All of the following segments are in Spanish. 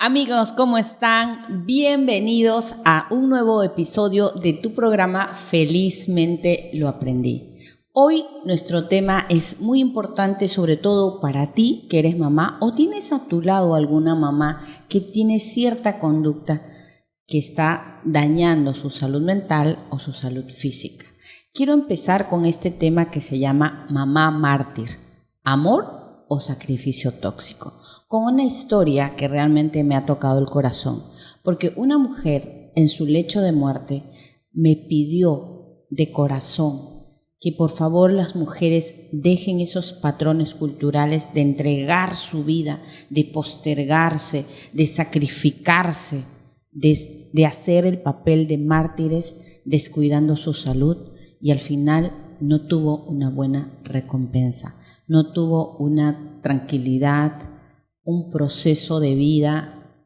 Amigos, ¿cómo están? Bienvenidos a un nuevo episodio de tu programa Felizmente lo aprendí. Hoy nuestro tema es muy importante, sobre todo para ti que eres mamá o tienes a tu lado alguna mamá que tiene cierta conducta que está dañando su salud mental o su salud física. Quiero empezar con este tema que se llama mamá mártir, amor o sacrificio tóxico, con una historia que realmente me ha tocado el corazón, porque una mujer en su lecho de muerte me pidió de corazón que por favor las mujeres dejen esos patrones culturales de entregar su vida, de postergarse, de sacrificarse, de hacer el papel de mártires descuidando su salud, y al final no tuvo una buena recompensa, no tuvo una tranquilidad, un proceso de vida,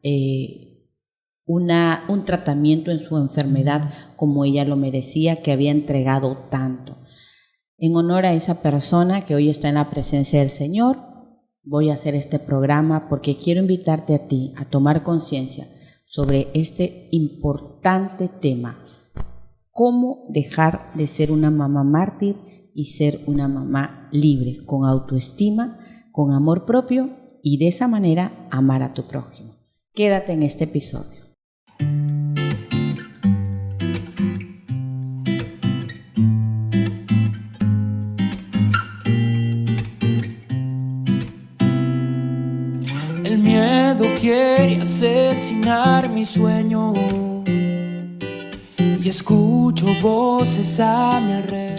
un tratamiento en su enfermedad como ella lo merecía, que había entregado tanto. En honor a esa persona que hoy está en la presencia del Señor, voy a hacer este programa porque quiero invitarte a ti a tomar conciencia sobre este importante tema: cómo dejar de ser una mamá mártir y ser una mamá libre, con autoestima, con amor propio, y de esa manera amar a tu prójimo. Quédate en este episodio. El miedo quiere asesinar mi sueño y escucho voces a mi alrededor.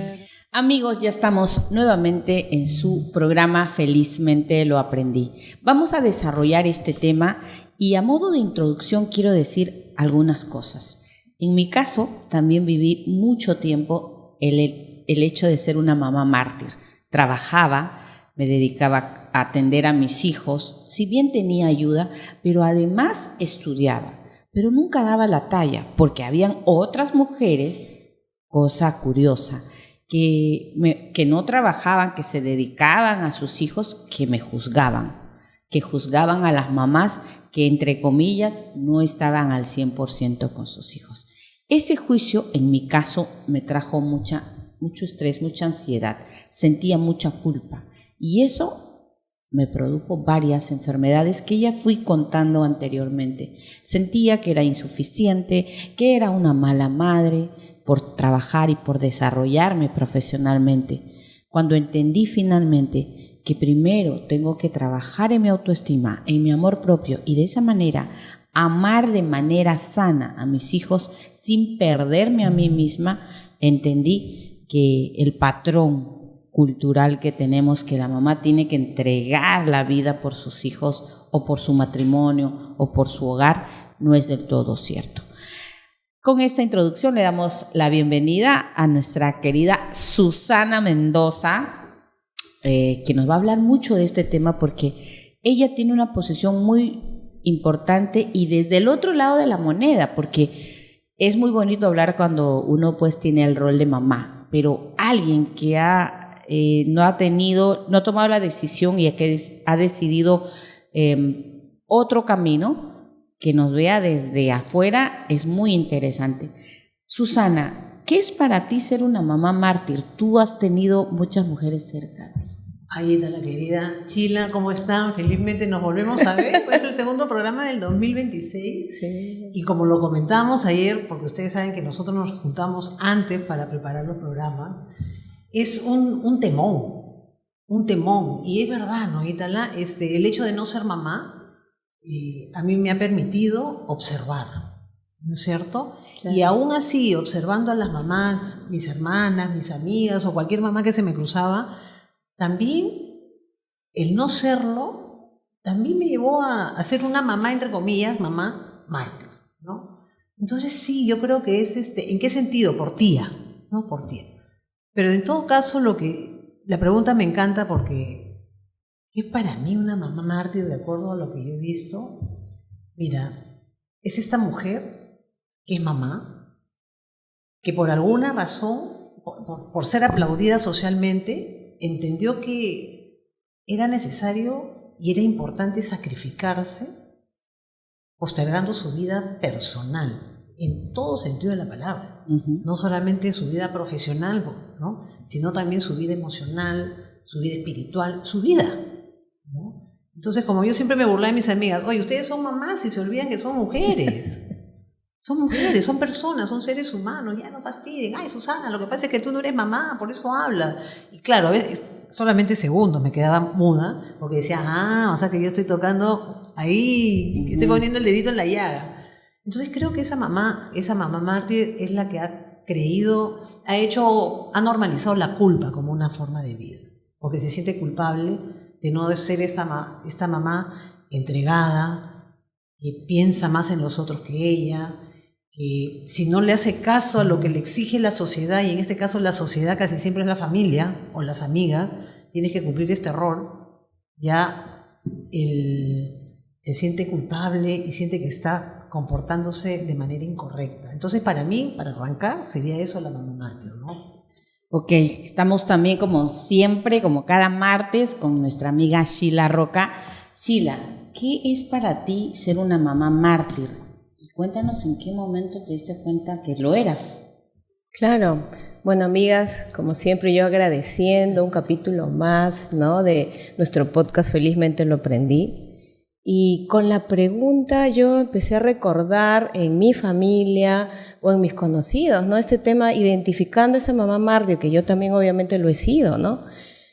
Amigos, ya estamos nuevamente en su programa Felizmente lo aprendí. Vamos a desarrollar este tema y a modo de introducción quiero decir algunas cosas. En mi caso también viví mucho tiempo el hecho de ser una mamá mártir. Trabajaba, me dedicaba a atender a mis hijos, si bien tenía ayuda, pero además estudiaba. Pero nunca daba la talla porque habían otras mujeres, cosa curiosa, que no trabajaban, que se dedicaban a sus hijos, que me juzgaban, que juzgaban a las mamás que, entre comillas, no estaban al 100% con sus hijos. Ese juicio, en mi caso, me trajo mucho estrés, mucha ansiedad, sentía mucha culpa, y eso me produjo varias enfermedades que ya fui contando anteriormente. Sentía que era insuficiente, que era una mala madre por trabajar y por desarrollarme profesionalmente. Cuando entendí finalmente que primero tengo que trabajar en mi autoestima, en mi amor propio, y de esa manera amar de manera sana a mis hijos sin perderme a mí misma, entendí que el patrón cultural que tenemos, que la mamá tiene que entregar la vida por sus hijos o por su matrimonio o por su hogar, no es del todo cierto. Con esta introducción le damos la bienvenida a nuestra querida Susana Mendoza, que nos va a hablar mucho de este tema porque ella tiene una posición muy importante y desde el otro lado de la moneda, porque es muy bonito hablar cuando uno pues tiene el rol de mamá, pero alguien que no ha tomado la decisión y que ha decidido otro camino, que nos vea desde afuera, es muy interesante. Susana, ¿qué es para ti ser una mamá mártir? Tú has tenido muchas mujeres cerca de ti. Ahí está la querida Chila, ¿cómo están? Felizmente nos volvemos a ver, pues el segundo programa del 2026. Sí. Y como lo comentamos ayer, porque ustedes saben que nosotros nos juntamos antes para preparar los programas, es un temón, y es verdad, ¿no, Itala? El hecho de no ser mamá, a mí me ha permitido observar, ¿no es cierto? Claro. Y aún así, observando a las mamás, mis hermanas, mis amigas o cualquier mamá que se me cruzaba, también el no serlo, también me llevó a ser una mamá, entre comillas, mamá mártir, ¿no? Entonces sí, yo creo que es ¿en qué sentido? Por tía, ¿no? Por tía. Pero en todo caso, la pregunta me encanta porque ¿qué es para mí una mamá mártir de acuerdo a lo que yo he visto? Mira, es esta mujer que es mamá, que por alguna razón, por ser aplaudida socialmente, entendió que era necesario y era importante sacrificarse postergando su vida personal, en todo sentido de la palabra. No solamente su vida profesional, ¿no? Sino también su vida emocional, su vida espiritual, su vida, ¿no? Entonces, como yo siempre me burlaba de mis amigas, oye, ustedes son mamás y se olvidan que son mujeres. Son mujeres, son personas, son seres humanos, ya no fastidien. Ay, Susana, lo que pasa es que tú no eres mamá, por eso habla. Y claro, a veces, solamente segundos me quedaba muda, porque decía, o sea que yo estoy tocando ahí, estoy poniendo el dedito en la llaga. Entonces creo que esa mamá mártir es la que ha normalizado la culpa como una forma de vida, porque se siente culpable de no ser esta mamá entregada, que piensa más en los otros que ella, que si no le hace caso a lo que le exige la sociedad, y en este caso la sociedad casi siempre es la familia o las amigas, tienes que cumplir este rol, ya se siente culpable y siente que está comportándose de manera incorrecta. Entonces, para mí, para arrancar, sería eso la mamá mártir, ¿no? Ok, estamos también como siempre, como cada martes, con nuestra amiga Sheila Roca. Sheila, ¿qué es para ti ser una mamá mártir? Y cuéntanos en qué momento te diste cuenta que lo eras. Claro, bueno, amigas, como siempre yo agradeciendo un capítulo más, ¿no?, de nuestro podcast Felizmente lo aprendí. Y con la pregunta yo empecé a recordar en mi familia o en mis conocidos, ¿no?, este tema, identificando esa mamá mártir, que yo también obviamente lo he sido, ¿no?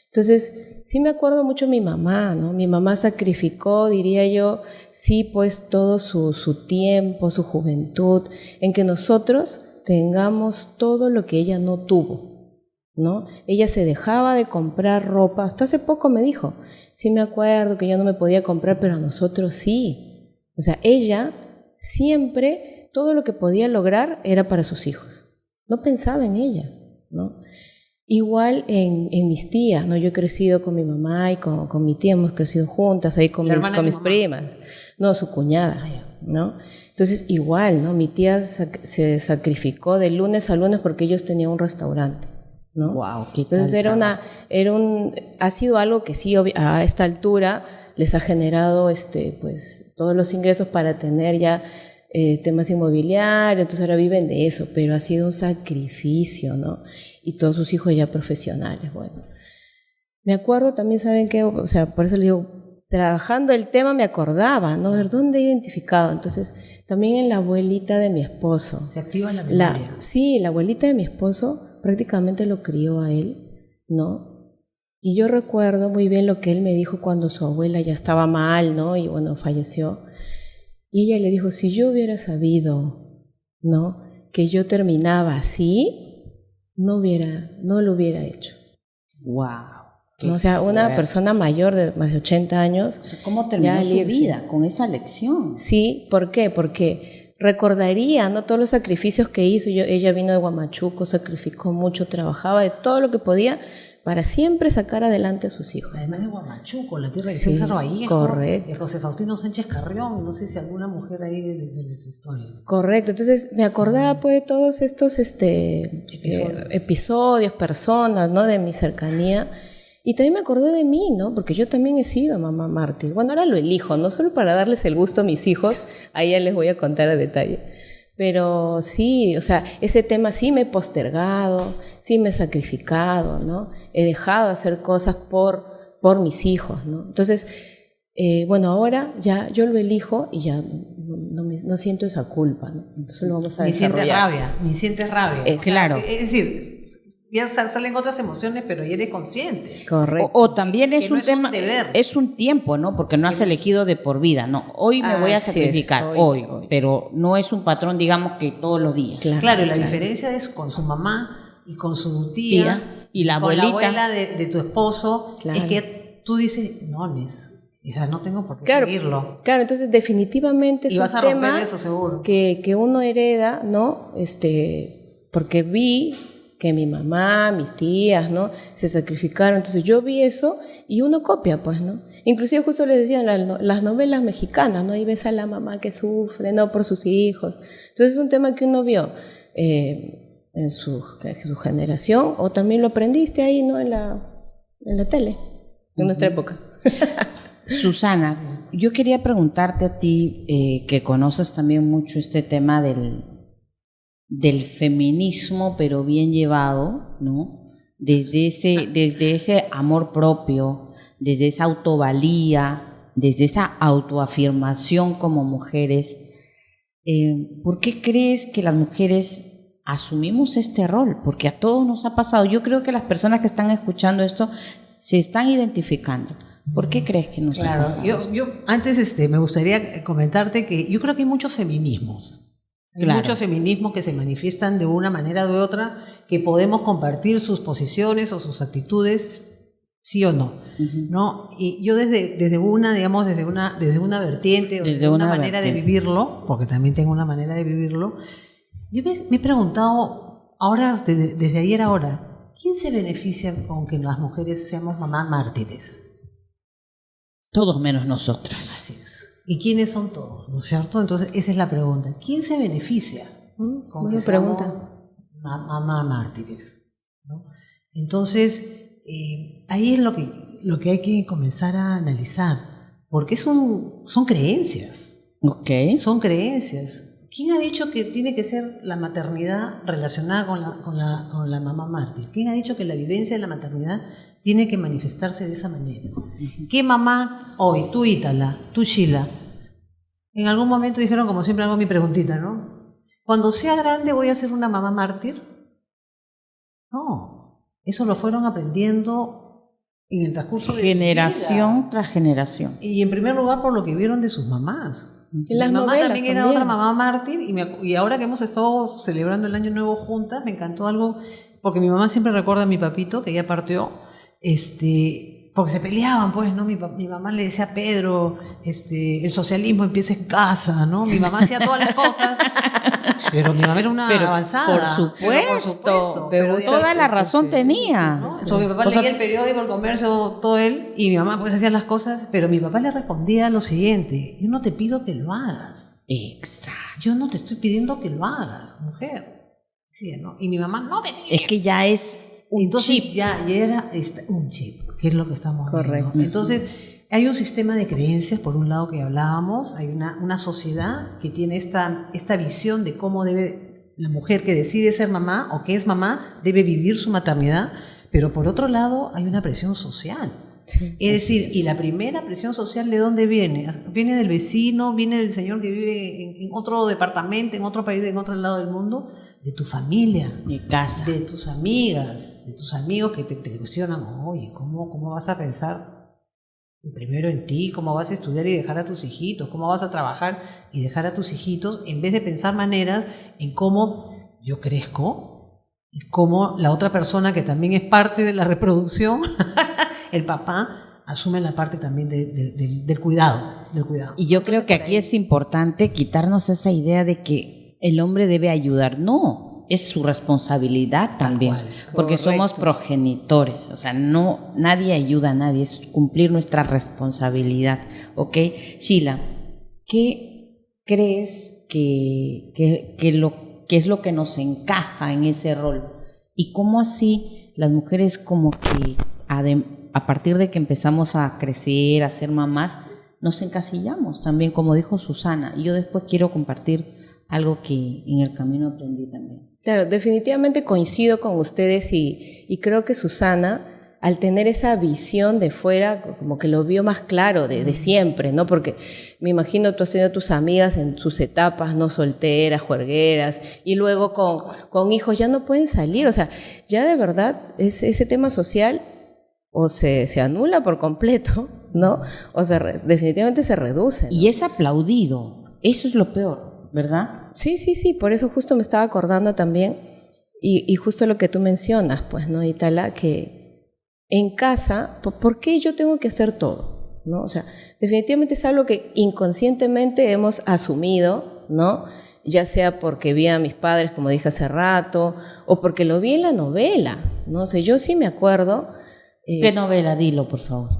Entonces, sí me acuerdo mucho de mi mamá, ¿no? Mi mamá sacrificó, diría yo, sí, pues todo su tiempo, su juventud, en que nosotros tengamos todo lo que ella no tuvo, ¿no? Ella se dejaba de comprar ropa, hasta hace poco me dijo, sí me acuerdo que yo no me podía comprar, pero a nosotros sí. O sea, ella siempre, todo lo que podía lograr era para sus hijos. No pensaba en ella, ¿no? Igual en mis tías, ¿no? Yo he crecido con mi mamá y con mi tía, hemos crecido juntas, ahí con mis primas. No, su cuñada, ¿no? Entonces, igual, ¿no? Mi tía se sacrificó de lunes a lunes porque ellos tenían un restaurante, ¿no? Wow, qué Entonces ha sido algo que sí a esta altura les ha generado pues todos los ingresos para tener ya temas inmobiliarios, entonces ahora viven de eso, pero ha sido un sacrificio, ¿no? Y todos sus hijos ya profesionales, bueno. Me acuerdo también, ¿saben qué? O sea, por eso les digo, trabajando el tema me acordaba, ¿no? Ver dónde he identificado. Entonces, también en la abuelita de mi esposo. Se activa la memoria. Sí, la abuelita de mi esposo prácticamente lo crió a él, ¿no? Y yo recuerdo muy bien lo que él me dijo cuando su abuela ya estaba mal, ¿no? Y bueno, falleció. Y ella le dijo, si yo hubiera sabido, ¿no?, que yo terminaba así, no lo hubiera hecho. Wow. O sea, una persona mayor de más de 80 años. O sea, ¿cómo terminó su vida con esa lección? Sí, ¿por qué? Porque recordaría, ¿no?, todos los sacrificios que hizo. Ella vino de Huamachuco, sacrificó mucho, trabajaba de todo lo que podía para siempre sacar adelante a sus hijos. Además de Huamachuco, la tierra de César Vallejo, correcto, de José Faustino Sánchez Carrión, no sé si alguna mujer ahí de su historia. Correcto, entonces me acordaba pues de todos estos episodios, personas, ¿no?, de mi cercanía, y también me acordé de mí, ¿no?, porque yo también he sido mamá mártir. Bueno, ahora lo elijo, no solo para darles el gusto a mis hijos, ahí ya les voy a contar a detalle. Pero sí, o sea, ese tema sí me he postergado, sí me he sacrificado, ¿no? He dejado de hacer cosas por mis hijos, ¿no? Entonces, bueno, ahora ya yo lo elijo y ya no siento esa culpa, ¿no? Entonces lo vamos a desarrollar. Ni sientes rabia. Claro. Es decir, ya salen otras emociones, pero ya eres consciente. Correcto. O también es un tema, deber. es un tiempo, ¿no? Porque no has elegido de por vida, ¿no? Hoy me voy a sacrificar, hoy, pero no es un patrón, digamos, que todos los días. Claro, y la diferencia es con su mamá y con su tía y la con abuelita. la abuela de tu esposo, Claro. es que tú dices, no, o sea, no tengo por qué seguirlo. Claro, entonces definitivamente es y vas un a romper tema eso, seguro. que uno hereda, ¿no? Porque vi que mi mamá, mis tías, ¿no?, se sacrificaron, entonces yo vi eso y uno copia, pues, ¿no? Inclusive justo les decían las novelas mexicanas, ¿no? Y ves a la mamá que sufre, ¿no?, por sus hijos. Entonces es un tema que uno vio en su generación, o también lo aprendiste ahí, ¿no?, en la tele, en nuestra época. Susana, yo quería preguntarte a ti, que conoces también mucho este tema del feminismo, pero bien llevado, ¿no? Desde ese amor propio, desde esa autovalía, desde esa autoafirmación como mujeres, ¿por qué crees que las mujeres asumimos este rol? Porque a todos nos ha pasado. Yo creo que las personas que están escuchando esto se están identificando. ¿Por qué crees que nos ha pasado? Yo antes me gustaría comentarte que yo creo que hay muchos feminismos. Hay muchos feminismos que se manifiestan de una manera u otra, que podemos compartir sus posiciones o sus actitudes, sí o no, ¿no? Y yo desde una vertiente o desde una manera de vivirlo, porque también tengo una manera de vivirlo, yo me he preguntado, ahora, desde ayer a ahora, ¿quién se beneficia con que las mujeres seamos mamás mártires? Todos menos nosotras. Así es. ¿Y quiénes son todos? ¿No es cierto? Entonces, esa es la pregunta. ¿Quién se beneficia con que seamos mamás mártires? ¿No? Entonces, ahí es lo que hay que comenzar a analizar, porque son creencias. Okay. Son creencias. ¿Quién ha dicho que tiene que ser la maternidad relacionada con la mamá mártir? ¿Quién ha dicho que la vivencia de la maternidad tiene que manifestarse de esa manera? ¿Qué mamá hoy, tú Ítala, tú Sheila, en algún momento dijeron, como siempre hago mi preguntita, ¿no? Cuando sea grande voy a ser una mamá mártir? No, eso lo fueron aprendiendo en el transcurso de generación tras generación. Y en primer lugar por lo que vieron de sus mamás. Mi mamá también era otra mamá mártir y ahora que hemos estado celebrando el Año Nuevo juntas, me encantó algo, porque mi mamá siempre recuerda a mi papito, que ya partió, porque se peleaban, pues, ¿no? Mi mamá le decía a Pedro, el socialismo empieza en casa, ¿no? Mi mamá hacía todas las cosas, pero mi mamá era una avanzada. Por supuesto, pero toda la razón tenía. ¿No? Porque mi papá leía el periódico, el comercio, todo él, y mi mamá pues hacía las cosas, pero mi papá le respondía lo siguiente: yo no te pido que lo hagas. Exacto. Yo no te estoy pidiendo que lo hagas, mujer. Sí, ¿no? Y mi mamá no venía. Es que ya es un chip. Ya era un chip, que es lo que estamos viendo. Entonces, hay un sistema de creencias, por un lado, que hablábamos, hay una sociedad que tiene esta visión de cómo debe la mujer que decide ser mamá o que es mamá, debe vivir su maternidad, pero por otro lado hay una presión social. Sí, es decir, y la primera presión social, ¿de dónde viene? Viene del vecino, viene del señor que vive en otro departamento, en otro país, en otro lado del mundo, de tu familia, de casa, de tus amigas, de tus amigos que te cuestionan, oye, ¿cómo vas a pensar primero en ti? ¿Cómo vas a estudiar y dejar a tus hijitos? ¿Cómo vas a trabajar y dejar a tus hijitos? En vez de pensar maneras en cómo yo crezco y cómo la otra persona que también es parte de la reproducción, el papá, asume la parte también del cuidado. Y yo creo que aquí es importante quitarnos esa idea de que el hombre debe ayudar. No, es su responsabilidad también, porque somos progenitores, o sea, nadie ayuda a nadie, es cumplir nuestra responsabilidad, ¿ok? Sheila, ¿qué crees que es lo que nos encaja en ese rol? ¿Y cómo así las mujeres como que a partir de que empezamos a crecer, a ser mamás, nos encasillamos también, como dijo Susana? Y yo después quiero compartir algo que en el camino aprendí también. Claro, definitivamente coincido con ustedes y creo que Susana, al tener esa visión de fuera, como que lo vio más claro de siempre, ¿no? Porque me imagino tú has tenido tus amigas en sus etapas, ¿no? Solteras, juergueras, y luego con hijos ya no pueden salir, o sea, ya de verdad ese tema social o se anula por completo, ¿no? O sea, definitivamente se reduce, ¿no? Y es aplaudido, eso es lo peor, ¿verdad? Sí, por eso justo me estaba acordando también, y justo lo que tú mencionas, pues, ¿no, Ítala? Que en casa, ¿por qué yo tengo que hacer todo? ¿No? O sea, definitivamente es algo que inconscientemente hemos asumido, ¿no? Ya sea porque vi a mis padres, como dije hace rato, o porque lo vi en la novela, ¿no? O sea, yo sí me acuerdo. ¿Qué novela? Dilo, por favor.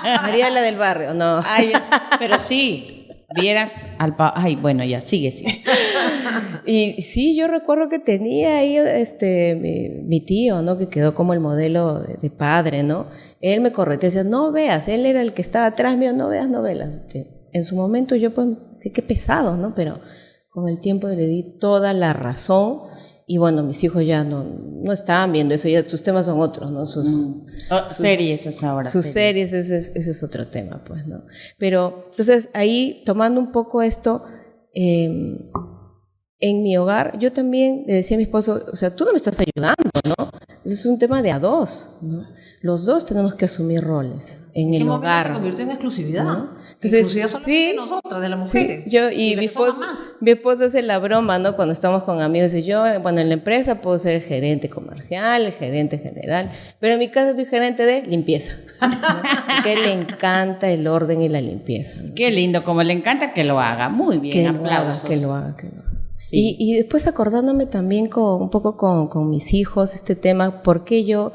María la del barrio, no. Ay, pero sí. Vieras ay, bueno, ya, sigue. Y sí, yo recuerdo que tenía ahí mi tío, ¿no? Que quedó como el modelo de padre, ¿no? él me corretea, decía, no veas, él era el que estaba atrás mío, no veas novelas. En su momento yo pues, qué pesado, ¿no? Pero con el tiempo le di toda la razón y bueno, mis hijos ya no estaban viendo eso, ya sus temas son otros, ¿no? Sus series es ahora. Sus series, ese es otro tema, pues, ¿no? Pero, entonces, ahí, tomando un poco esto, en mi hogar, yo también le decía a mi esposo, o sea, tú no me estás ayudando, ¿no? Es un tema de a dos, ¿no? Los dos tenemos que asumir roles en el hogar. Se convirtió en exclusividad, ¿no? Entonces, exclusividad solamente de nosotras, de las mujeres. Sí, yo y mi esposo hace la broma, ¿no? Cuando estamos con amigos, y yo, bueno, en la empresa puedo ser gerente comercial, gerente general, pero en mi casa soy gerente de limpieza, ¿no? Porque le encanta el orden y la limpieza, ¿no? Qué lindo, como le encanta que lo haga. Muy bien, aplausos. Que lo haga. Sí. Y después acordándome también un poco con mis hijos, este tema, ¿por qué yo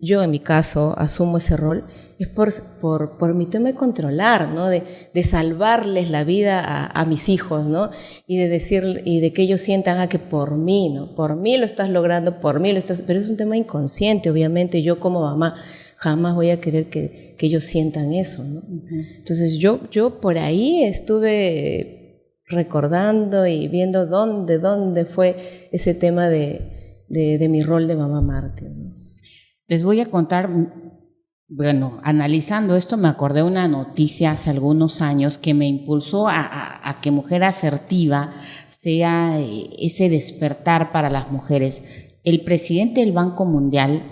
en mi caso asumo ese rol? Es por mi tema de controlar, ¿no? De salvarles la vida a mis hijos, ¿no? Y de decir, y de que ellos sientan que por mí, ¿no? Por mí lo estás logrando, por mí lo estás, pero es un tema inconsciente, obviamente. Yo como mamá jamás voy a querer que ellos sientan eso, ¿no? Uh-huh. Entonces yo por ahí estuve recordando y viendo dónde fue ese tema de mi rol de mamá mártir, ¿no? Les voy a contar. Bueno, analizando esto me acordé de una noticia hace algunos años que me impulsó a que Mujer Asertiva sea ese despertar para las mujeres. El presidente del Banco Mundial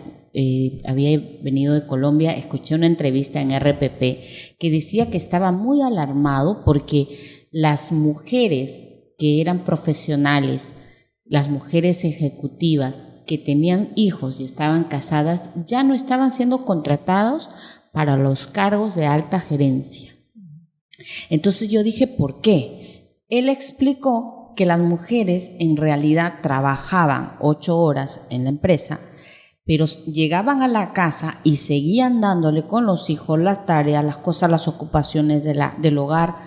había venido de Colombia, escuché una entrevista en RPP que decía que estaba muy alarmado porque las mujeres que eran profesionales, las mujeres ejecutivas, que tenían hijos y estaban casadas, ya no estaban siendo contratados para los cargos de alta gerencia. Entonces yo dije, ¿por qué? Él explicó que las mujeres en realidad trabajaban 8 horas en la empresa, pero llegaban a la casa y seguían dándole con los hijos las tareas, las cosas, las ocupaciones del hogar,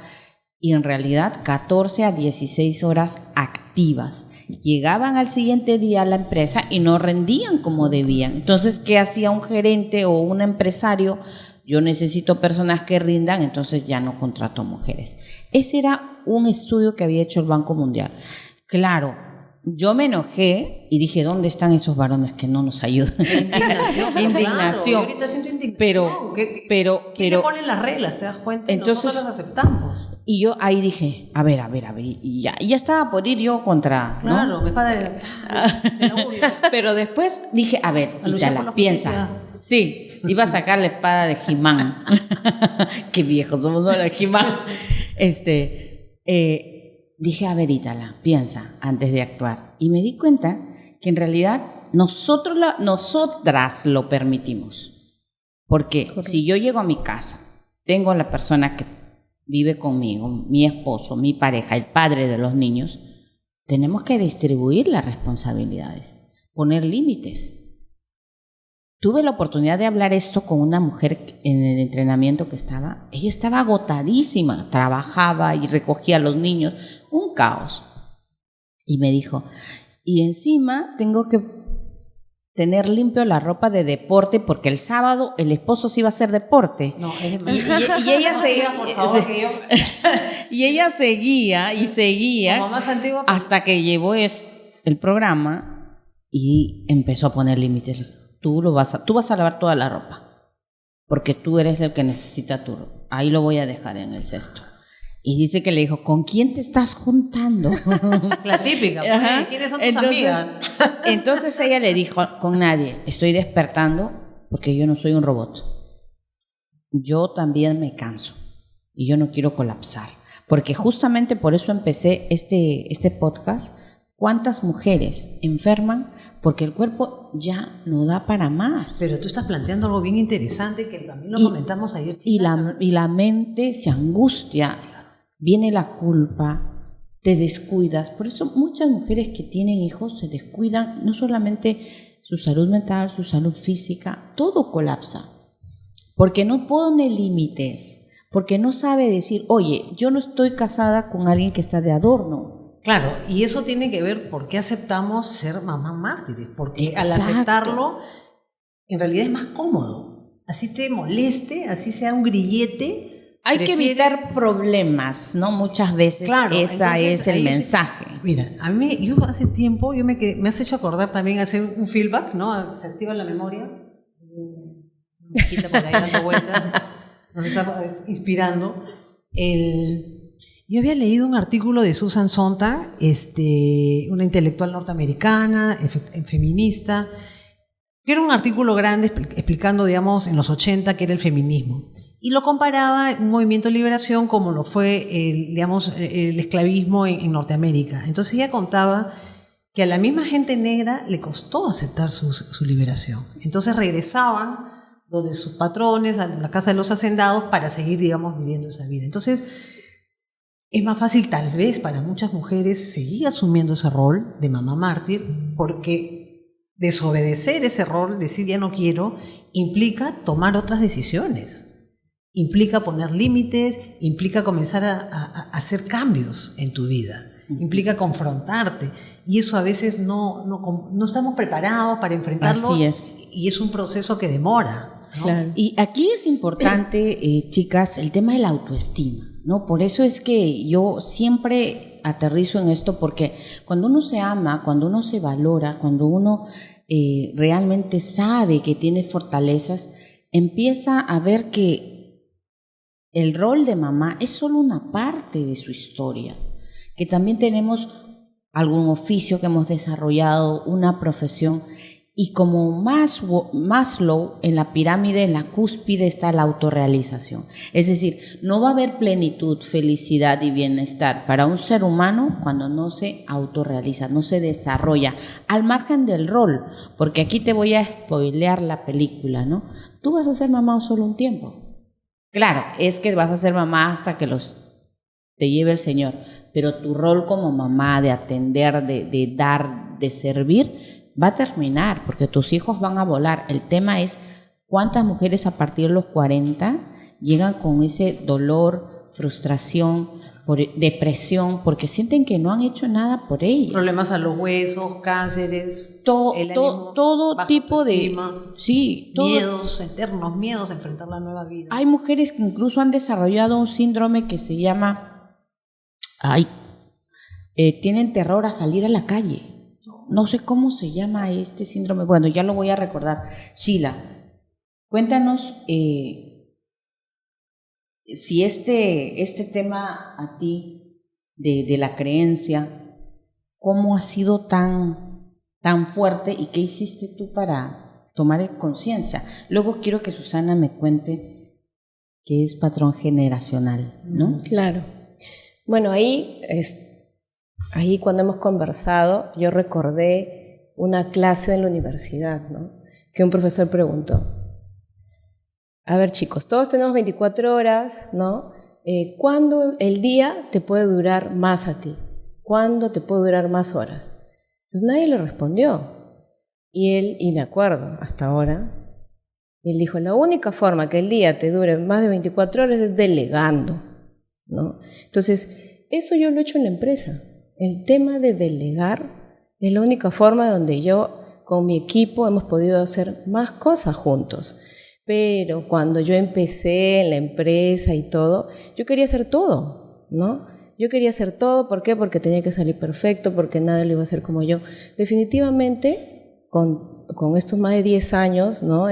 y en realidad 14 a 16 horas activas. Llegaban al siguiente día a la empresa y no rendían como debían. Entonces, ¿qué hacía un gerente o un empresario? Yo necesito personas que rindan, entonces ya no contrato mujeres. Ese era un estudio que había hecho el Banco Mundial. Claro, yo me enojé y dije, ¿dónde están esos varones que no nos ayudan? Indignación. Indignación. Claro, ahorita siento indignación. ¿Quién le pone las reglas? ¿Te das cuenta? Entonces, nosotros las aceptamos. Y yo ahí dije, a ver, y ya estaba por ir yo contra, ¿no? Claro, mi padre de augurio. Pero después dije, a ver, Itala, piensa. Sí, iba a sacar la espada de He-Man. Qué viejos somos, ¿no? La He-Man. Dije, a ver, Itala, piensa antes de actuar. Y me di cuenta que en realidad nosotras lo permitimos. Porque si yo llego a mi casa, tengo a la persona que vive conmigo, mi esposo, mi pareja, el padre de los niños, tenemos que distribuir las responsabilidades, poner límites. Tuve la oportunidad de hablar esto con una mujer en el entrenamiento que estaba. Ella estaba agotadísima, trabajaba y recogía a los niños, un caos. Y me dijo, y encima tengo que tener limpio la ropa de deporte porque el sábado el esposo sí iba a hacer deporte. No, y ella seguía, por favor, que yo... y ella seguía y seguía más antigua, hasta que llevó el programa y empezó a poner límites. Tú vas a lavar toda la ropa porque tú eres el que necesita tu ropa. Ahí lo voy a dejar en el cesto. Y dice que le dijo, ¿con quién te estás juntando? La típica, pues, ¿quiénes son tus amigas? Entonces ella le dijo, con nadie, estoy despertando porque yo no soy un robot. Yo también me canso y yo no quiero colapsar. Porque justamente por eso empecé este podcast. ¿Cuántas mujeres enferman porque el cuerpo ya no da para más? Pero tú estás planteando algo bien interesante que también lo comentamos ayer. Y la mente se angustia. Viene la culpa, te descuidas. Por eso muchas mujeres que tienen hijos se descuidan, no solamente su salud mental, su salud física, todo colapsa. Porque no pone límites, porque no sabe decir, oye, yo no estoy casada con alguien que está de adorno. Claro, y eso tiene que ver por qué aceptamos ser mamás mártires, porque Exacto. al aceptarlo, en realidad es más cómodo. así te moleste, así sea un grillete. Hay que evitar problemas, ¿no? Muchas veces Claro, esa entonces, es el ahí mensaje. Mira, yo hace tiempo, me has hecho acordar también hacer un feedback, ¿no? Se activa la memoria, me quita por ahí dando vueltas, nos está inspirando. Yo había leído un artículo de Susan Sontag, una intelectual norteamericana, feminista, que era un artículo grande explicando, digamos, en los 80 qué era el feminismo. Y lo comparaba un movimiento de liberación como lo fue, el esclavismo en Norteamérica. Entonces ella contaba que a la misma gente negra le costó aceptar su liberación. Entonces regresaban donde sus patrones, a la casa de los hacendados, para seguir, digamos, viviendo esa vida. Entonces es más fácil tal vez para muchas mujeres seguir asumiendo ese rol de mamá mártir, porque desobedecer ese rol, decir ya no quiero, implica tomar otras decisiones. Implica poner límites, implica comenzar a hacer cambios en tu vida, implica confrontarte, y eso a veces no estamos preparados para enfrentarlo. Así es. Y es un proceso que demora, ¿no? Claro. Y aquí es importante, chicas, el tema de la autoestima, ¿no? Por eso es que yo siempre aterrizo en esto, porque cuando uno se ama, cuando uno se valora, cuando uno realmente sabe que tiene fortalezas, empieza a ver que el rol de mamá es solo una parte de su historia, que también tenemos algún oficio que hemos desarrollado, una profesión, y como Maslow, en la pirámide, en la cúspide está la autorrealización. Es decir, no va a haber plenitud, felicidad y bienestar para un ser humano cuando no se autorrealiza, no se desarrolla, al margen del rol, porque aquí te voy a spoilear la película, ¿no? Tú vas a ser mamá solo un tiempo. Claro, es que vas a ser mamá hasta que te lleve el Señor, pero tu rol como mamá de atender, de dar, de servir, va a terminar, porque tus hijos van a volar. El tema es cuántas mujeres a partir de los 40 llegan con ese dolor, frustración, depresión, porque sienten que no han hecho nada por ellas. Problemas a los huesos, cánceres, todo baja tipo autoestima, miedos eternos, miedos a enfrentar la nueva vida. Hay mujeres que incluso han desarrollado un síndrome que se llama, tienen terror a salir a la calle. No sé cómo se llama este síndrome. Bueno, ya lo voy a recordar. Sheila, cuéntanos si este tema a ti de la creencia, ¿cómo ha sido tan fuerte y qué hiciste tú para tomar conciencia? Luego quiero que Susana me cuente qué es patrón generacional, ¿no? Claro. Bueno, ahí cuando hemos conversado, yo recordé una clase en la universidad, ¿no? Que un profesor preguntó: a ver, chicos, todos tenemos 24 horas, ¿no? ¿Cuándo el día te puede durar más a ti? ¿Cuándo te puede durar más horas? Pues nadie le respondió. Y me acuerdo, hasta ahora, él dijo: la única forma que el día te dure más de 24 horas es delegando, ¿no? Entonces, eso yo lo he hecho en la empresa. El tema de delegar es la única forma donde yo, con mi equipo, hemos podido hacer más cosas juntos. Pero cuando yo empecé en la empresa y todo, yo quería hacer todo, ¿no? Yo quería hacer todo, ¿por qué? Porque tenía que salir perfecto, porque nadie lo iba a hacer como yo. Definitivamente, con estos más de 10 años, ¿no?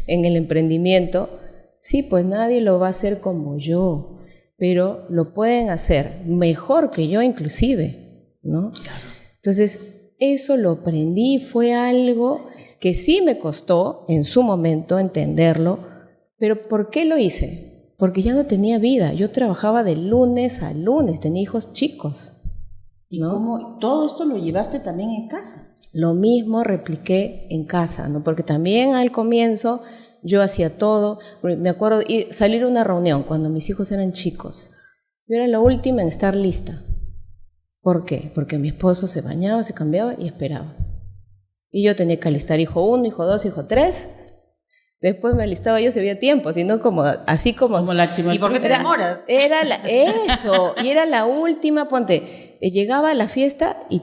en el emprendimiento, sí, pues nadie lo va a hacer como yo, pero lo pueden hacer mejor que yo inclusive, ¿no? Claro. Entonces, eso lo aprendí, fue algo que sí me costó en su momento entenderlo, pero ¿por qué lo hice? Porque ya no tenía vida, yo trabajaba de lunes a lunes, tenía hijos chicos, ¿no? ¿Y cómo todo esto lo llevaste también en casa? Lo mismo repliqué en casa, ¿no? Porque también al comienzo yo hacía todo. Me acuerdo salir a una reunión cuando mis hijos eran chicos. Yo era la última en estar lista. ¿Por qué? Porque mi esposo se bañaba, se cambiaba y esperaba. Y yo tenía que alistar hijo 1, hijo 2, hijo 3. Después me alistaba yo si había tiempo, sino como la chimaltruz. ¿Y por qué te demoras? Eso, y era la última, ponte, llegaba a la fiesta y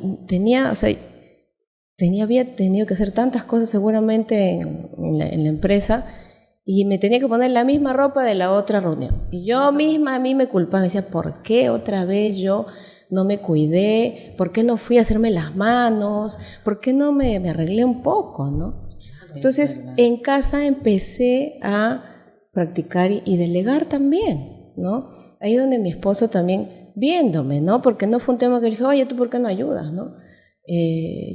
había tenido que hacer tantas cosas seguramente en la empresa, y me tenía que poner la misma ropa de la otra reunión. Y yo misma a mí me culpaba, me decía, ¿por qué otra vez yo no me cuidé? ¿Por qué no fui a hacerme las manos? ¿Por qué no me arreglé un poco, no? Entonces, en casa empecé a practicar y delegar también, ¿no? Ahí donde mi esposo también, viéndome, ¿no? Porque no fue un tema que le dije, oye, ¿tú por qué no ayudas, no?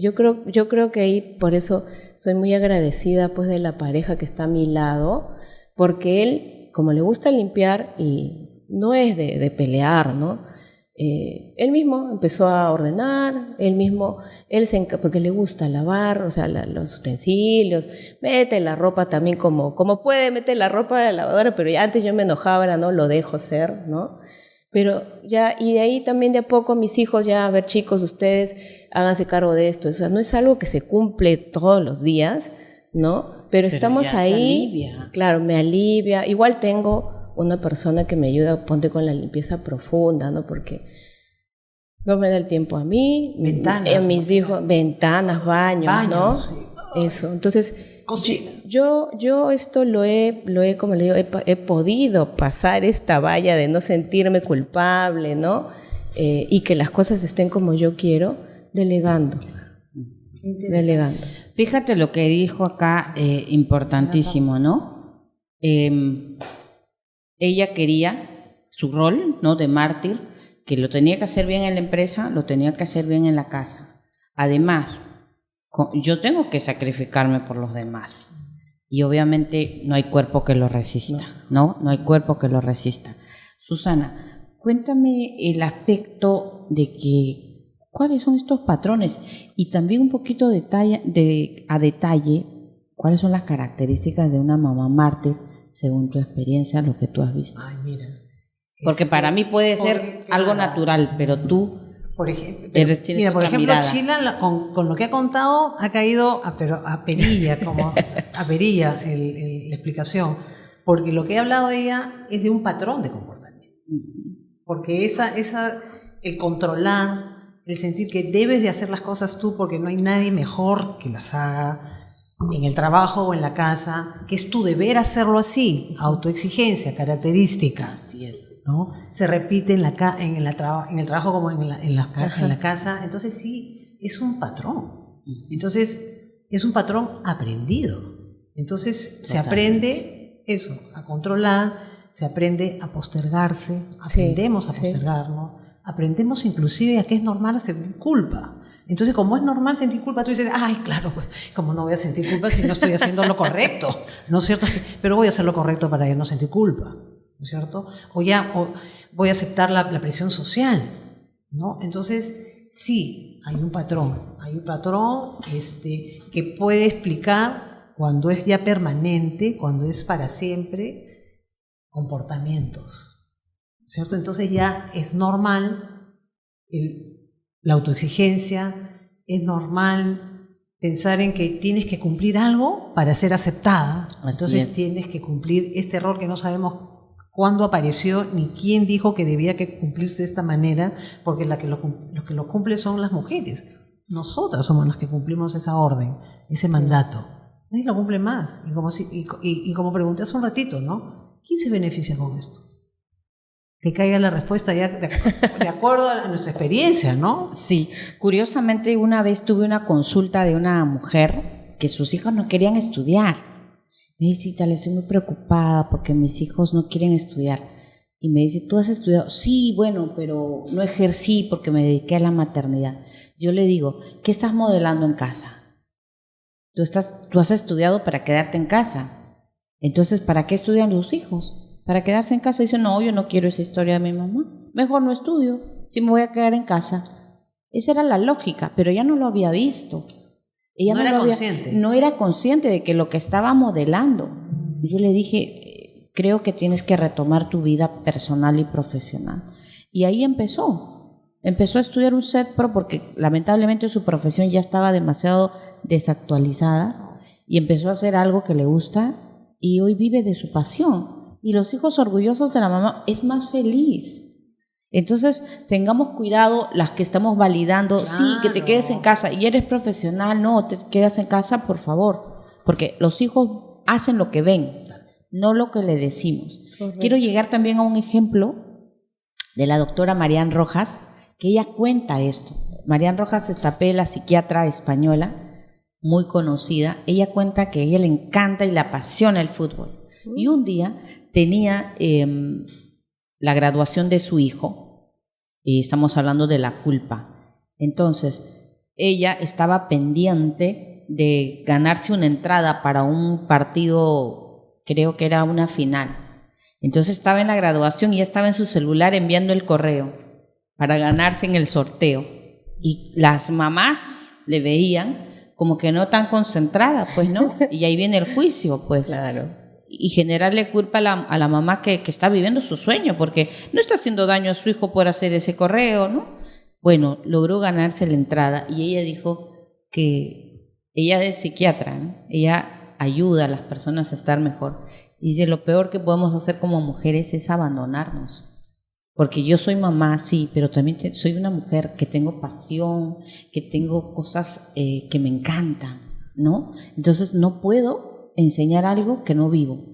Yo creo que ahí, por eso soy muy agradecida pues de la pareja que está a mi lado, porque él, como le gusta limpiar y no es de pelear, ¿no? Él mismo empezó a ordenar, porque le gusta lavar, o sea, los utensilios, mete la ropa también como puede, mete la ropa a la lavadora, pero ya antes yo me enojaba, ahora no, lo dejo ser, ¿no? Pero ya, y de ahí también de a poco mis hijos, ya, a ver chicos, ustedes háganse cargo de esto, o sea, no es algo que se cumple todos los días, ¿no? Pero estamos ahí, claro, me alivia, igual tengo una persona que me ayuda, ponte con la limpieza profunda, ¿no? Porque no me da el tiempo a mí, a mis hijos, ventanas, baños, ¿no? Sí. Eso, entonces, yo esto lo he, como le digo, he podido pasar esta valla de no sentirme culpable, ¿no? Y que las cosas estén como yo quiero, delegando. Fíjate lo que dijo acá, importantísimo, ¿no? Ella quería su rol, ¿no?, de mártir, que lo tenía que hacer bien en la empresa, lo tenía que hacer bien en la casa. Además, yo tengo que sacrificarme por los demás. Y obviamente no hay cuerpo que lo resista, ¿no? No hay cuerpo que lo resista. Susana, cuéntame el aspecto de que, ¿cuáles son estos patrones? Y también un poquito a detalle, ¿cuáles son las características de una mamá mártir, según tu experiencia, lo que tú has visto? Ay, mira. Porque para mí puede ser algo natural, pero tú... Por ejemplo, Chila, con lo que ha contado, ha caído a perilla, la explicación. Porque lo que ha hablado ella es de un patrón de comportamiento. Porque el controlar, el sentir que debes de hacer las cosas tú porque no hay nadie mejor que las haga, en el trabajo o en la casa, que es tu deber hacerlo así, autoexigencia, característica. Así es. ¿No? Se repite en el trabajo como en la casa. Entonces sí, es un patrón. Entonces es un patrón aprendido. Entonces se aprende eso, a controlar, se aprende a postergarse, aprendemos a postergarnos, aprendemos inclusive a que es normal sentir culpa. Entonces, como es normal sentir culpa, tú dices, ay, claro, pues, como no voy a sentir culpa si no estoy haciendo lo correcto, ¿no es cierto? Pero voy a hacer lo correcto para ya no sentir culpa, ¿no es cierto? O voy a aceptar la presión social, ¿no? Entonces, sí, hay un patrón que puede explicar cuando es ya permanente, cuando es para siempre, comportamientos, ¿cierto? Entonces ya es normal la autoexigencia, es normal pensar en que tienes que cumplir algo para ser aceptada, entonces tienes que cumplir este error que no sabemos cuándo apareció ni quién dijo que debía que cumplirse de esta manera, porque los que lo cumplen son las mujeres. Nosotras somos las que cumplimos esa orden, ese mandato. Nadie lo cumple más. Y como pregunté hace un ratito, ¿no? ¿Quién se beneficia con esto? Que caiga la respuesta ya de acuerdo a nuestra experiencia, ¿no? Sí. Curiosamente, una vez tuve una consulta de una mujer que sus hijos no querían estudiar. Me dice, Italia, estoy muy preocupada porque mis hijos no quieren estudiar. Y me dice, ¿tú has estudiado? Sí, bueno, pero no ejercí porque me dediqué a la maternidad. Yo le digo, ¿qué estás modelando en casa? Tú has estudiado para quedarte en casa. Entonces, ¿para qué estudian los hijos? ¿Para quedarse en casa? Dice, no, yo no quiero esa historia de mi mamá. Mejor no estudio, si me voy a quedar en casa. Esa era la lógica, pero ella no lo había visto. Ella no era consciente. No era consciente de que lo que estaba modelando. Yo le dije, creo que tienes que retomar tu vida personal y profesional. Y ahí empezó a estudiar un CETPRO porque lamentablemente su profesión ya estaba demasiado desactualizada y empezó a hacer algo que le gusta y hoy vive de su pasión. Y los hijos orgullosos de la mamá es más feliz. Entonces, tengamos cuidado las que estamos validando, claro. Sí, que te quedes en casa y eres profesional, no, te quedas en casa, por favor, porque los hijos hacen lo que ven, no lo que le decimos. Correcto. Quiero llegar también a un ejemplo de la doctora Marian Rojas, que ella cuenta esto. Marian Rojas Estapé, psiquiatra española, muy conocida, ella cuenta que a ella le encanta y le apasiona el fútbol. Y un día tenía la graduación de su hijo, y estamos hablando de la culpa. Entonces, ella estaba pendiente de ganarse una entrada para un partido, creo que era una final. Entonces estaba en la graduación y ya estaba en su celular enviando el correo para ganarse en el sorteo. Y las mamás le veían como que no tan concentrada, pues, ¿no? Y ahí viene el juicio, pues. Claro. Y generarle culpa a la mamá que está viviendo su sueño, porque no está haciendo daño a su hijo por hacer ese correo, ¿no? Bueno, logró ganarse la entrada y ella dijo que ella es psiquiatra, ¿no? Ella ayuda a las personas a estar mejor. Y dice, lo peor que podemos hacer como mujeres es abandonarnos. Porque yo soy mamá, sí, pero también soy una mujer que tengo pasión, que tengo cosas que me encantan, ¿no? Entonces no puedo enseñar algo que no vivo.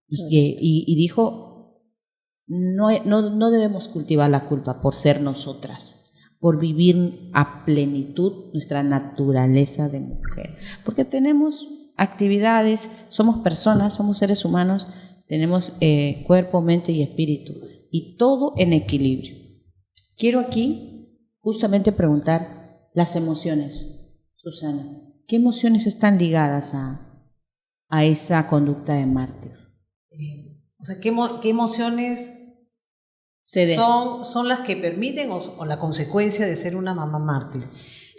Y dijo, no debemos cultivar la culpa por ser nosotras, por vivir a plenitud nuestra naturaleza de mujer. Porque tenemos actividades, somos personas, somos seres humanos, tenemos cuerpo, mente y espíritu. Y todo en equilibrio. Quiero aquí justamente preguntar las emociones, Susana. ¿Qué emociones están ligadas a esa conducta de mártir? O sea, ¿qué emociones son las que permiten o la consecuencia de ser una mamá mártir?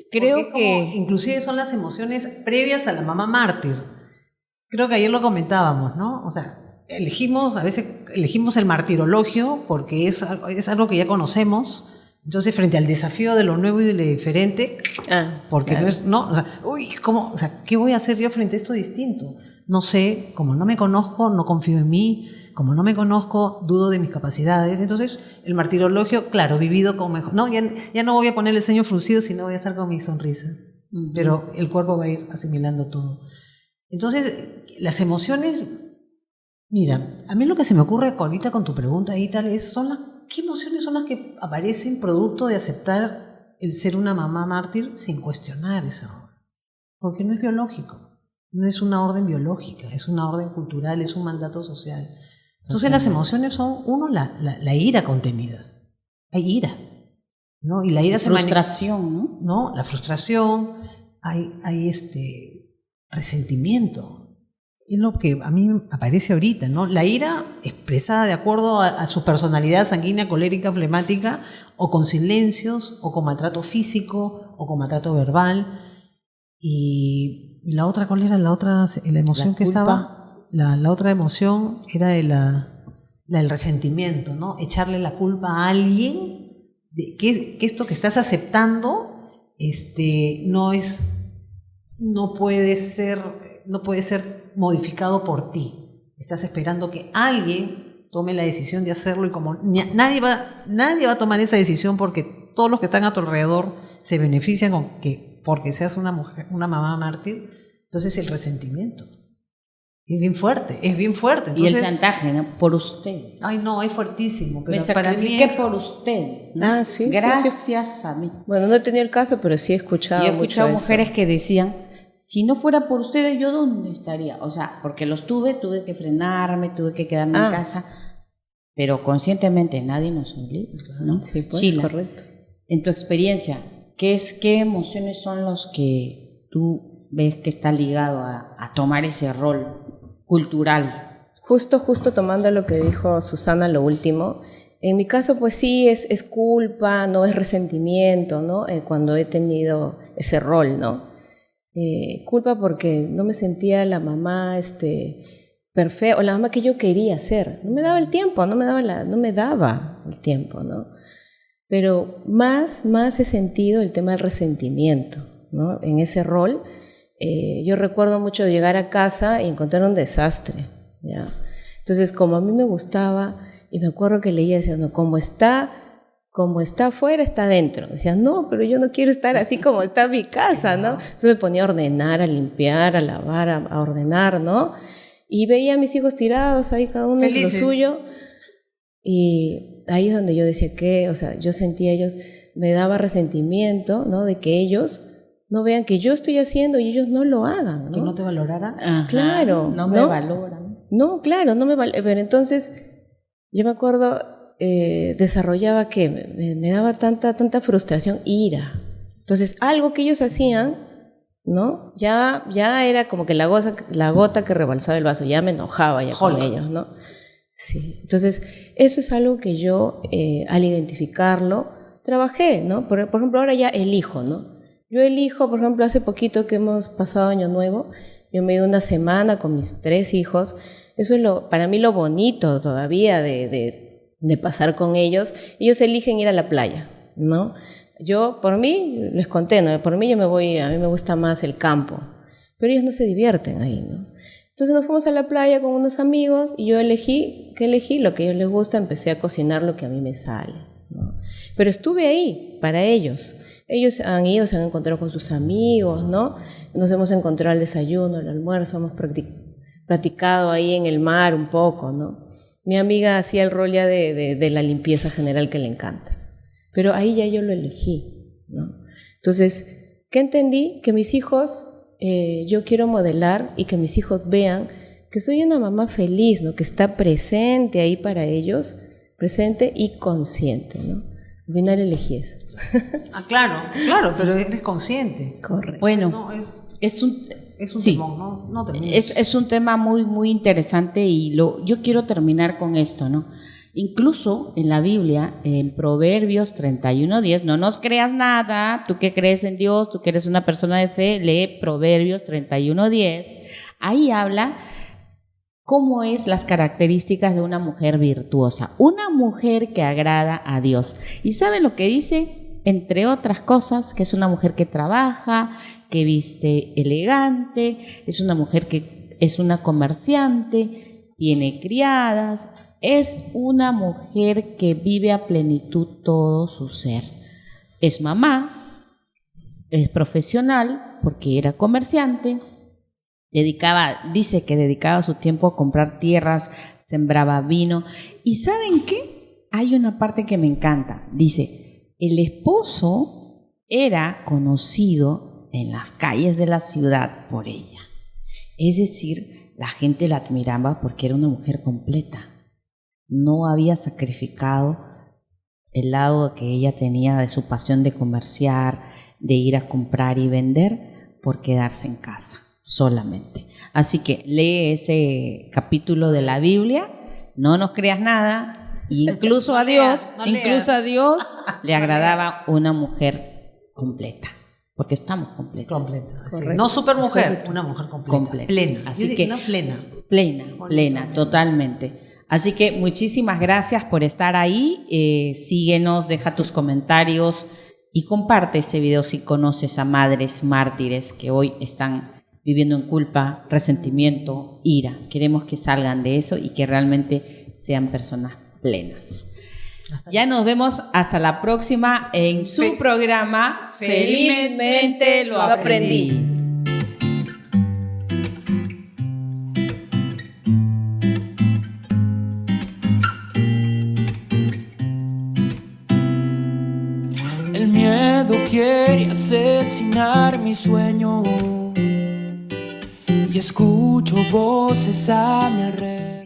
Creo que inclusive son las emociones previas a la mamá mártir. Creo que ayer lo comentábamos, ¿no? O sea, a veces elegimos el martirologio porque es algo que ya conocemos. Entonces, frente al desafío de lo nuevo y de lo diferente, porque claro. O sea, ¿qué voy a hacer yo frente a esto distinto? No sé, como no me conozco, no confío en mí, como no me conozco, dudo de mis capacidades. Entonces, el martirologio, claro, vivido con mejor. No, ya no voy a poner el ceño fruncido, sino voy a estar con mi sonrisa. Pero el cuerpo va a ir asimilando todo. Entonces, las emociones. Mira, a mí lo que se me ocurre ahorita con tu pregunta y tal es, ¿qué emociones son las que aparecen producto de aceptar el ser una mamá mártir sin cuestionar esa orden? Porque no es biológico, no es una orden biológica, es una orden cultural, es un mandato social. Entonces las emociones son, uno, la ira contenida. Hay ira, ¿no? Y la ira se frustración, ¿no? La frustración, hay resentimiento. Es lo que a mí aparece ahorita, ¿no? La ira expresada de acuerdo a su personalidad sanguínea, colérica, flemática, o con silencios, o con maltrato físico, o con maltrato verbal. Y la otra, ¿cuál era la otra? La emoción la que culpa. estaba. La otra emoción era del resentimiento, ¿no? Echarle la culpa a alguien de que esto que estás aceptando no puede ser modificado por ti. Estás esperando que alguien tome la decisión de hacerlo y como nadie va a tomar esa decisión porque todos los que están a tu alrededor se benefician porque seas una mujer, una mamá mártir, entonces el resentimiento es bien fuerte. Entonces, y el chantaje, ¿no? Por usted. Ay, no, es fuertísimo. Pero me para mí sacrifiqué por usted, ¿no? Sí. Gracias sí. a mí. Bueno, no he tenido el caso, pero sí he escuchado. Y he escuchado mucho mujeres eso. que decían, si no fuera por ustedes, ¿yo dónde estaría? O sea, porque los tuve que frenarme, tuve que quedarme en casa, pero conscientemente nadie nos obliga, ¿no? Sí, pues, Sheila, correcto. en tu experiencia, ¿qué emociones son los que tú ves que está ligado a tomar ese rol cultural? Justo tomando lo que dijo Susana, lo último, en mi caso pues sí es culpa, no es resentimiento, ¿no? Cuando he tenido ese rol, ¿no? Culpa porque no me sentía la mamá perfecta, o la mamá que yo quería ser. No me daba el tiempo, no me daba el tiempo, ¿no? Pero más he sentido el tema del resentimiento, ¿no? En ese rol, yo recuerdo mucho llegar a casa y encontrar un desastre, ¿ya? Entonces, como a mí me gustaba, y me acuerdo que leía, decía, no, como está afuera, está adentro. Decía, no, pero yo no quiero estar así como está mi casa, ¿no? Entonces me ponía a ordenar, a limpiar, a lavar, a ordenar, ¿no? Y veía a mis hijos tirados ahí, cada uno en lo suyo. Y ahí es donde yo decía que, o sea, yo sentía ellos, me daba resentimiento, ¿no? De que ellos no vean que yo estoy haciendo y ellos no lo hagan, ¿no? Que no te valorara. Ajá, claro. No me valoran. No, claro, no me valoran. Pero entonces, yo me acuerdo, desarrollaba que me daba tanta frustración, ira. Entonces, algo que ellos hacían, ¿no? Ya era como que la gota que rebalsaba el vaso, ya me enojaba ya con ellos, ¿no? Sí. Entonces, eso es algo que yo, al identificarlo, trabajé, ¿no? Por ejemplo, ahora ya elijo, ¿no? Yo elijo, por ejemplo, hace poquito que hemos pasado Año Nuevo, yo me he ido una semana con mis 3 hijos. Eso es para mí lo bonito todavía de pasar con ellos. Ellos eligen ir a la playa, ¿no? Yo, por mí, les conté, ¿no? Por mí yo me voy, a mí me gusta más el campo, pero ellos no se divierten ahí, ¿no? Entonces nos fuimos a la playa con unos amigos y yo elegí lo que a ellos les gusta, empecé a cocinar lo que a mí me sale, ¿no? Pero estuve ahí para ellos. Ellos han ido, se han encontrado con sus amigos, ¿no? Nos hemos encontrado al desayuno, al almuerzo, hemos practicado ahí en el mar un poco, ¿no? Mi amiga hacía el rol ya de la limpieza general que le encanta. Pero ahí ya yo lo elegí, ¿no? Entonces, ¿qué entendí? Que mis hijos, yo quiero modelar y que mis hijos vean que soy una mamá feliz, ¿no? Que está presente ahí para ellos, presente y consciente, ¿no? Al final elegí eso. Claro, pero eres consciente. Correcto. Bueno, No, es un sí. Temón, no es un tema muy interesante y yo quiero terminar con esto, ¿no? Incluso en la Biblia, en Proverbios 31:10, no nos creas nada, tú que crees en Dios, tú que eres una persona de fe, lee Proverbios 31:10, ahí habla cómo es las características de una mujer virtuosa, una mujer que agrada a Dios. ¿Y saben lo que dice? Entre otras cosas, que es una mujer que trabaja, que viste elegante, es una mujer que es una comerciante, tiene criadas, es una mujer que vive a plenitud todo su ser. Es mamá, es profesional porque era comerciante, dice que dedicaba su tiempo a comprar tierras, sembraba vino. ¿Y saben qué? Hay una parte que me encanta. Dice, el esposo era conocido en las calles de la ciudad por ella. Es decir, la gente la admiraba porque era una mujer completa. No había sacrificado el lado que ella tenía de su pasión de comerciar, de ir a comprar y vender, por quedarse en casa solamente. Así que lee ese capítulo de la Biblia, no nos creas nada, incluso a Dios le agradaba una mujer completa, porque estamos completas. No supermujer, una mujer completa. Plena. Así que plena, totalmente. Así que muchísimas gracias por estar ahí, síguenos, deja tus comentarios y comparte este video si conoces a madres mártires que hoy están viviendo en culpa, resentimiento, ira. Queremos que salgan de eso y que realmente sean personas plenas. Ya nos vemos hasta la próxima en su programa Felizmente lo aprendí. El miedo quiere asesinar mi sueño y escucho voces a mi alrededor.